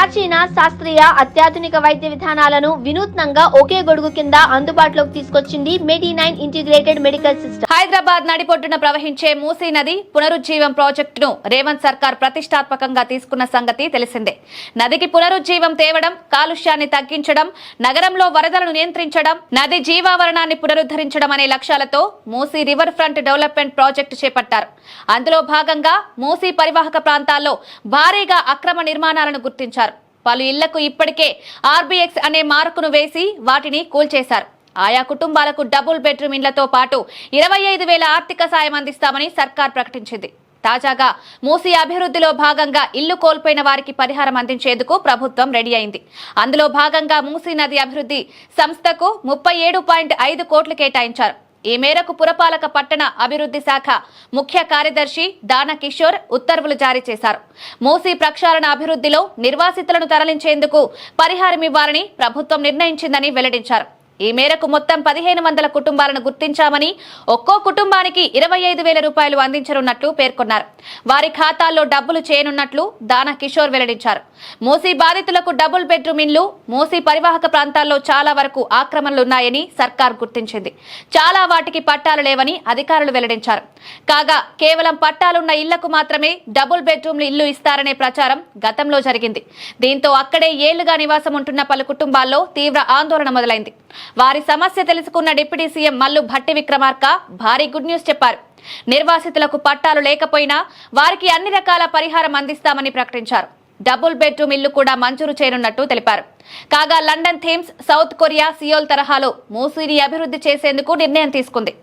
ప్రాచీన శాస్త్రీయ అత్యాధునిక వైద్య విధానాలను వినూత్నంగా ఒకే గొడుగు కింద అందుబాటులోకి తీసుకొచ్చింది మెడి9 ఇంటిగ్రేటెడ్ మెడికల్ సిస్టమ్. హైదరాబాద్ నడిబొడ్డున ప్రవహించే మూసీ నది పునరుజ్జీవం ప్రాజెక్టును రేవంత్ సర్కార్ ప్రతిష్టాత్మకంగా తీసుకున్న సంగతి తెలిసిందే. నదికి పునరుజ్జీవం తేవడం, కాలుష్యాన్ని తగ్గించడం, నగరంలో వరదలను నియంత్రించడం, నది జీవావరణాన్ని పునరుద్ధరించడం అనే లక్ష్యాలతో Musi river front development project చేపట్టారు. అందులో భాగంగా మూసీ పరివాహక ప్రాంతాల్లో భారీగా అక్రమ నిర్మాణాలను గుర్తించారు. పలు ఇళ్లకు ఇప్పటికే ఆర్బీఎక్స్ అనే మార్కును వేసి వాటిని కూల్చేశారు. ఆయా కుటుంబాలకు డబుల్ బెడ్రూమ్ ఇండ్లతో పాటు 25,000 ఆర్థిక సాయం అందిస్తామని సర్కార్ ప్రకటించింది. తాజాగా మూసీ అభివృద్ధిలో భాగంగా ఇల్లు కోల్పోయిన వారికి పరిహారం అందించేందుకు ప్రభుత్వం రెడీ అయింది. అందులో భాగంగా మూసీ నది అభివృద్ధి సంస్థకు 37.5 కోట్లు కేటాయించారు. ఈ మేరకు పురపాలక పట్టణ అభివృద్ధి శాఖ ముఖ్య కార్యదర్శి దాన కిషోర్ ఉత్తర్వులు జారీ చేశారు. మూసీ ప్రక్షాళన అభివృద్ధిలో నిర్వాసితులను తరలించేందుకు పరిహారం ఇవ్వాలని ప్రభుత్వం నిర్ణయించిందని వెల్లడించారు. ఈ మేరకు మొత్తం 1,500 కుటుంబాలను గుర్తించామని, ఒక్కో కుటుంబానికి 25,000 రూపాయలు అందించనున్నట్లు పేర్కొన్నారు. వారి ఖాతాల్లో డబ్బులు చేయనున్నట్లు దాన కిషోర్ వెల్లడించారు. మూసీ బాధితులకు డబుల్ బెడ్రూమ్ ఇండ్లు, మూసీ పరివాహక ప్రాంతాల్లో చాలా వరకు ఆక్రమణలున్నాయని సర్కార్ గుర్తించింది. చాలా వాటికి పట్టాలు లేవని అధికారులు వెల్లడించారు. కాగా కేవలం పట్టాలున్న ఇళ్లకు మాత్రమే డబుల్ బెడ్రూమ్లు ఇల్లు ఇస్తారనే ప్రచారం గతంలో జరిగింది. దీంతో అక్కడే ఏళ్లుగా నివాసం ఉంటున్న పలు కుటుంబాల్లో తీవ్ర ఆందోళన మొదలైంది. వారి సమస్య తెలుసుకున్న డిప్యూటీ సీఎం మల్లు భట్టి విక్రమార్క భారీ గుడ్ న్యూస్ చెప్పారు. నిర్వాసితులకు పట్టాలు లేకపోయినా వారికి అన్ని రకాల పరిహారం అందిస్తామని ప్రకటించారు. డబుల్ బెడ్రూమ్ ఇల్లు కూడా మంజూరు చేయనున్నట్టు తెలిపారు. కాగా London Thames, south Korea, Seoul తరహాలో మూసీని అభివృద్ధి చేసేందుకు నిర్ణయం తీసుకుంది.